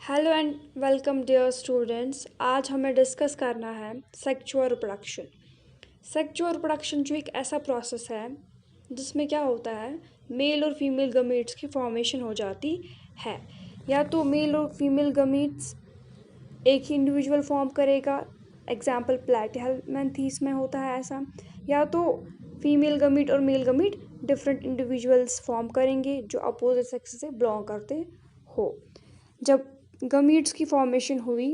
Hello and welcome dear students. आज हमें discuss करना है सेक्सुअल रिप्रोडक्शन। सेक्सुअल रिप्रोडक्शन जो एक ऐसा प्रोसेस है जिसमें क्या होता है, मेल और फीमेल गमीट्स की फॉर्मेशन हो जाती है। या तो मेल और फीमेल गमीट्स एक ही इंडिविजुअल फॉर्म करेगा, एग्जाम्पल प्लैटिहेल्मिन्थेस में होता है ऐसा, या तो फीमेल गमीट और male gamete different individuals form करेंगे जो अपोजिट सेक्स से बिलोंग करते हो। जब गमीट्स की फॉर्मेशन हुई,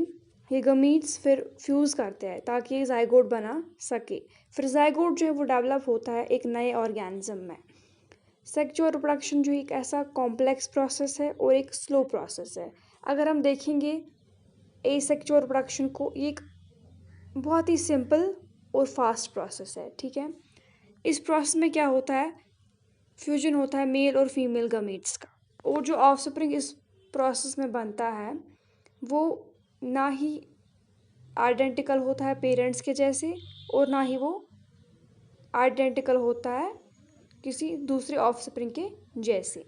ये गमीट्स फिर फ्यूज़ करते हैं ताकि ये जाइगोट बना सके। फिर जाइगोट जो है वो डेवलप होता है एक नए ऑर्गेनिज्म में। सेक्सुअल रिप्रोडक्शन जो एक ऐसा कॉम्प्लेक्स प्रोसेस है और एक स्लो प्रोसेस है। अगर हम देखेंगे एसेक्सुअल रिप्रोडक्शन को, ये एक बहुत ही सिंपल और फास्ट प्रोसेस है। ठीक है, इस प्रोसेस में क्या होता है, फ्यूजन होता है मेल और फीमेल गमीट्स का, और जो ऑफस्प्रिंग इस प्रोसेस में बनता है वो ना ही आइडेंटिकल होता है पेरेंट्स के जैसे और ना ही वो आइडेंटिकल होता है किसी दूसरे ऑफस्प्रिंग के जैसे।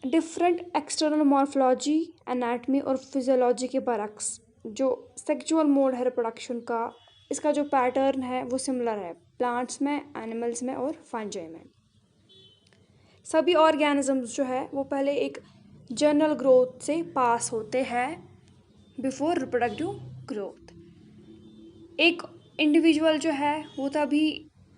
डिफरेंट एक्सटर्नल मॉर्फोलॉजी, एनाटमी और फिजियोलॉजी के बरक्स जो सेक्सुअल मोड है रिप्रोडक्शन का, इसका जो पैटर्न है वो सिमिलर है प्लांट्स में, एनिमल्स में और फंजाई में। सभी ऑर्गेनिजम्स जो है वो पहले एक जनरल ग्रोथ से पास होते हैं बिफोर रिप्रोडक्टिव ग्रोथ। एक इंडिविजुअल जो है वो तभी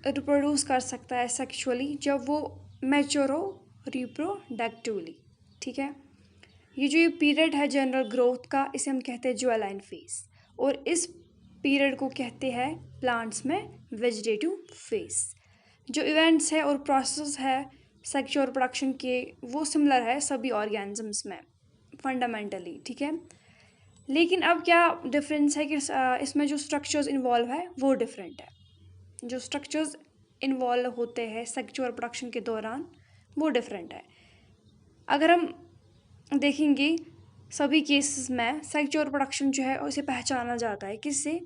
रिप्रोड्यूस कर सकता है सेक्सुअली जब वो मैच्योर हो रिप्रोडक्टिवली। ठीक है, ये जो ये पीरियड है जनरल ग्रोथ का, इसे हम कहते हैं ज्वेलाइन फेज, और इस पीरियड को कहते हैं प्लांट्स में वेजिटेटिव फेज। जो इवेंट्स है और प्रोसेस है सेक्सुअल रिप्रोडक्शन के वो सिमिलर है सभी ऑर्गेनिजम्स में फंडामेंटली। ठीक है, लेकिन अब क्या डिफरेंस है कि इसमें जो स्ट्रक्चर्स इन्वॉल्व है वो डिफरेंट है। जो स्ट्रक्चर्स इन्वॉल्व होते हैं सेक्सुअल रिप्रोडक्शन के दौरान वो डिफरेंट है। अगर हम देखेंगे सभी केसेस में सेक्सुअल रिप्रोडक्शन जो है उसे पहचाना जाता है किससे,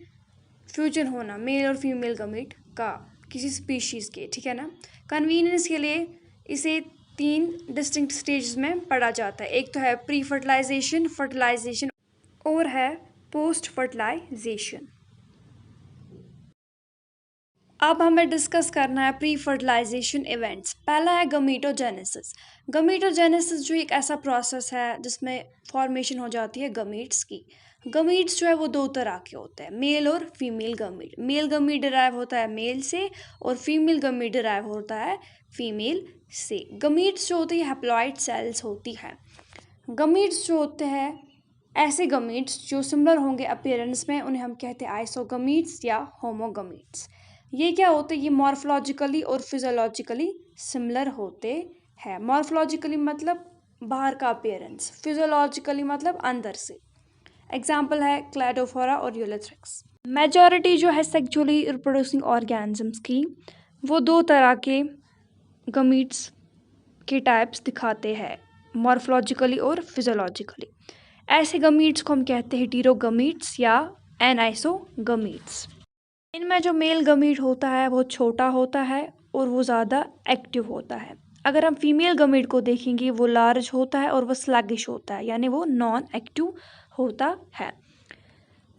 फ्यूजन होना मेल और फीमेल गमीट का किसी स्पीशीज़ के। ठीक है ना, कन्वीनियंस के लिए इसे 3 डिस्टिंक्ट स्टेजेस में पढ़ा जाता है। एक तो है प्री फर्टिलाइजेशन, फर्टिलाइजेशन और है पोस्ट फर्टिलाइजेशन। अब हमें डिस्कस करना है प्री फर्टिलाइजेशन इवेंट्स। पहला है गमीटोजेनेसिस। गमीटोजेनेसिस जो एक ऐसा प्रोसेस है जिसमें फॉर्मेशन हो जाती है गमीट्स की। गमीट्स जो है वो 2 तरह के होते हैं, मेल और female gamete. Male gamete derive होता है मेल से और फीमेल गमीट डिराइव होता है फीमेल से। गमीट्स जो होती है हैप्लॉइड सेल्स होती है। गमीट्स जो होते हैं ऐसे गमीट्स जो सिमिलर होंगे अपीयरेंस में, उन्हें हम कहते हैं आइसोगमीट्स या होमोगमीट्स। ये क्या होते हैं, ये मॉर्फोलॉजिकली और फिजियोलॉजिकली सिमिलर होते हैं। मॉर्फोलॉजिकली मतलब बाहर का अपीयरेंस, फिजियोलॉजिकली मतलब अंदर से। एग्जाम्पल है क्लैडोफोरा और यूलेथ्रिक्स। मेजॉरिटी जो है सेक्सुअली रिप्रोड्यूसिंग ऑर्गेनिजम्स की वो 2 तरह के गमीट्स के टाइप्स दिखाते हैं, मॉर्फोलॉजिकली और फिजियोलॉजिकली। ऐसे गमीट्स को हम कहते हैं हेटेरोगमीट्स या एनाइसोगमीट्स। इनमें जो मेल गमीट होता है वो छोटा होता है और वो ज़्यादा एक्टिव होता है। अगर हम फीमेल गमीट को देखेंगे वो लार्ज होता है और वो स्लैगिश होता है, यानी वो नॉन एक्टिव होता है।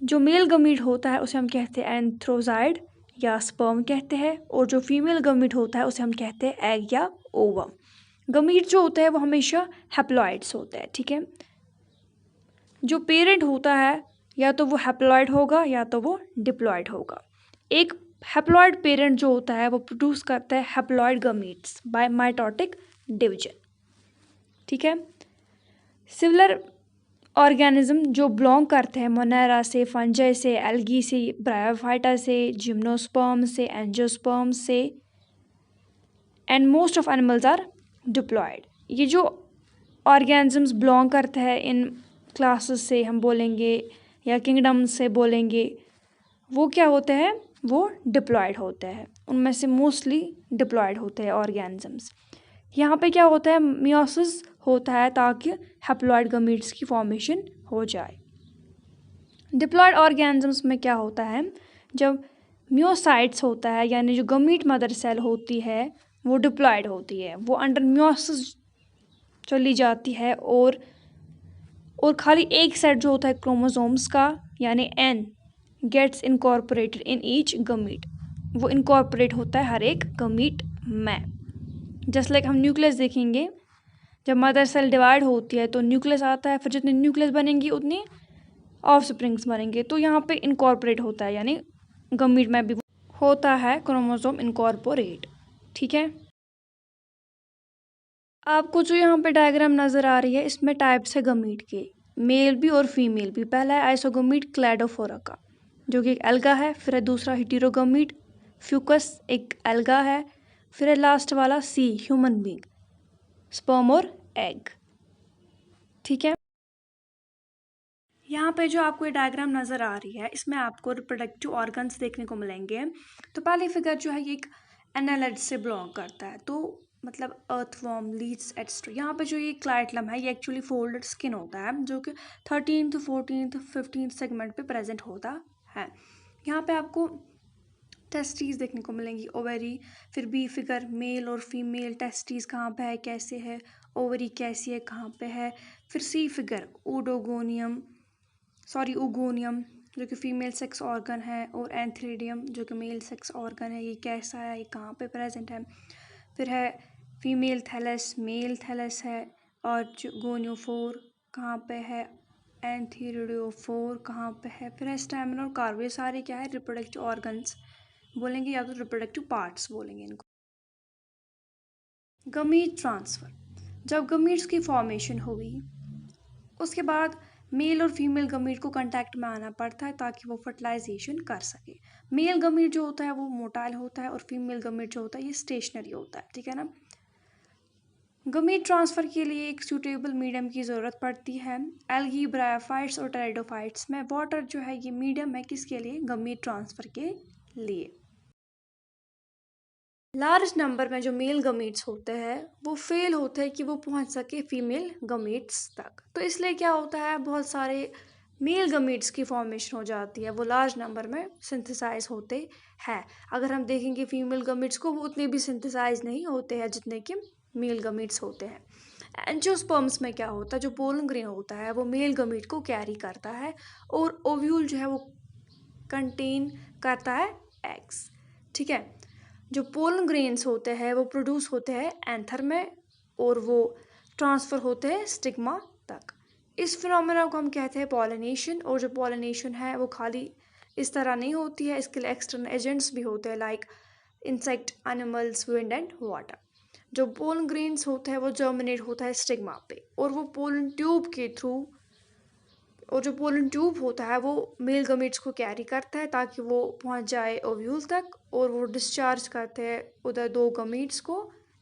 जो मेल गमीट होता है उसे हम कहते हैं एंथ्रोजाइड या स्पर्म कहते हैं, और जो फीमेल गमीट होता है उसे हम कहते हैं एग या ओवम। गमीट जो होते हैं वो हमेशा हैप्लॉइड्स होते हैं। ठीक है, जो पेरेंट होता है या तो वो हैप्लॉइड होगा या तो वो डिप्लॉइड होगा। एक हैप्लॉइड पेरेंट जो होता है वो प्रोड्यूस करता है haploid gametes by mitotic division. ठीक है, सिमिलर ऑर्गेनिज्म जो बिलोंग करते हैं मोनेरा से, फंजाई से, एल्गी से, ब्रायोफाइटा से, जिम्नोस्पर्म से, एंजियोस्पर्म से, and most of animals are diploid. ये जो ऑर्गेनिजम्स बिलोंग करते हैं इन क्लासेस से हम बोलेंगे या किंगडम से बोलेंगे, वो क्या होते हैं, वो डिप्लॉयड होते हैं। उनमें से मोस्टली डिप्लॉयड होते हैं ऑर्गेनिजम्स। यहाँ पे क्या होता है, मियोसिस होता है ताकि हैप्लॉइड गमीट्स की फॉर्मेशन हो जाए। डिप्लॉयड ऑर्गेनिजम्स में क्या होता है, जब मियोसाइट्स होता है यानी जो गमीट मदर सेल होती है वो डिप्लॉयड होती है, वो अंडर मियोसिस चली जाती है और और खाली एक सेट जो होता है क्रोमोसोम्स का यानी N gets incorporated in each gamete, वो इनकॉर्पोरेट होता है हर एक गमीट में। जस्ट लाइक हम न्यूक्लियस देखेंगे, जब मदर सेल डिवाइड होती है तो न्यूक्लियस आता है, फिर जितने न्यूक्लियस बनेंगी उतनी ऑफस्प्रिंग्स बनेंगे, तो यहाँ पे इनकॉर्पोरेट होता है यानी गमीट में भी होता है क्रोमोसोम इनकॉर्पोरेट। ठीक है, आपको जो यहाँ पे डायग्राम नज़र आ रही है इसमें टाइप्स है गमीट के, मेल भी और फीमेल भी। पहला है आइसोगमीट क्लैडोफोरा का, जो कि एक एल्गा है। फिर है दूसरा हिटेरोगमीट फ्यूकस, एक एल्गा है। फिर है लास्ट वाला सी, ह्यूमन बींग, स्पर्म और एग। ठीक है, यहाँ पे जो आपको ये डायग्राम नज़र आ रही है इसमें आपको रिप्रोडक्टिव ऑर्गन्स देखने को मिलेंगे। तो पहली फिगर जो है ये एक एनालिड से बिलोंग करता है, तो मतलब अर्थवॉर्म, लीड्स एट्सट्रा। यहाँ पे जो ये क्लाइटलम है ये एक्चुअली फोल्डेड स्किन होता है, जो कि 13th 14th 15th सेगमेंट पे प्रेजेंट होता है। यहाँ पे आपको टेस्टीज देखने को मिलेंगी, ओवरी। फिर बी फिगर मेल और फीमेल टेस्टीज कहाँ पे है, कैसे है, ओवरी कैसी है, कहाँ पे है। फिर सी फिगर ओडोगोनियम ओगोनियम जो कि फीमेल सेक्स ऑर्गन है, और एंथ्रीडियम जो कि मेल सेक्स ऑर्गन है, ये कैसा है, ये कहाँ पे प्रेजेंट है। फिर है फीमेल थैलस, मेल थैलस है, और जो गोनियोफोर कहाँ पे है, एंथीरियोफोर कहाँ पे है। फिर है स्टैमिना और कार्बो, ये सारे क्या है रिप्रोडक्टिव ऑर्गन्स बोलेंगे या तो रिप्रोडक्टिव पार्ट्स बोलेंगे इनको। गमीट ट्रांसफ़र, जब गमीट्स की फॉर्मेशन हुई उसके बाद मेल और फीमेल गमीट को कांटेक्ट में आना पड़ता है ताकि वो फर्टिलाइजेशन कर सके। मेल गमीट जो होता है वो मोटाइल होता है, और फीमेल गमीट जो होता है ये स्टेशनरी होता है। ठीक है ना, गमीट ट्रांसफ़र के लिए एक सूटेबल मीडियम की ज़रूरत पड़ती है। एल्गी, ब्रायोफाइट्स और टेरिडोफाइट्स में वाटर जो है ये मीडियम है किसके लिए, गमीट ट्रांसफ़र के लिए। लार्ज नंबर में जो मेल गमीट्स होते हैं वो फेल होते हैं कि वो पहुंच सके फीमेल गमीट्स तक, तो इसलिए क्या होता है बहुत सारे मेल गमीट्स की फॉर्मेशन हो जाती है, वो लार्ज नंबर में सिंथेसाइज होते हैं। अगर हम देखेंगे फीमेल गमीट्स को, वो उतने भी सिंथेसाइज नहीं होते हैं जितने कि मेल गमीट्स होते हैं। एंजियोस्पर्म्स में क्या होता है, जो पोलन ग्रेन होता है वो मेल गमीट को कैरी करता है, और ओव्यूल जो है वो कंटेन करता है एग्स। ठीक है, जो पोलन ग्रेन्स होते हैं वो प्रोड्यूस होते हैं एंथर में, और वो ट्रांसफ़र होते हैं स्टिग्मा तक। इस फिनोमेना को हम कहते हैं पॉलिनेशन। और जो पॉलिनेशन है वो खाली इस तरह नहीं होती है, इसके लिए एक्सटर्नल एजेंट्स भी होते हैं like insect, animals, wind and water. जो पोलन ग्रेन्स होते हैं वो जर्मिनेट होता है स्टिग्मा पे, और वो पोलन ट्यूब के थ्रू, और जो पोलन ट्यूब होता है वो मेल गमीट्स को कैरी करता है ताकि वो पहुंच जाए ओव्यूल तक, और वो डिस्चार्ज करते हैं उधर दो गमीट्स को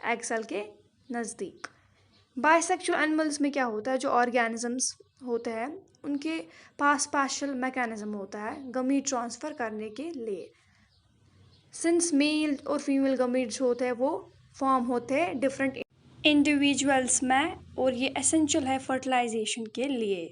एग सेल के नज़दीक। बाइसेक्सुअल एनिमल्स में क्या होता है, जो ऑर्गेनिजम्स होते हैं उनके पास स्पेशल मैकेनिज्म होता है गमीट ट्रांसफ़र करने के लिए। सिंस मेल और फीमेल गमीट्स होते हैं वो फॉर्म होते हैं डिफरेंट इंडिविजुअल्स में, और ये एसेंशियल है फर्टिलाइजेशन के लिए।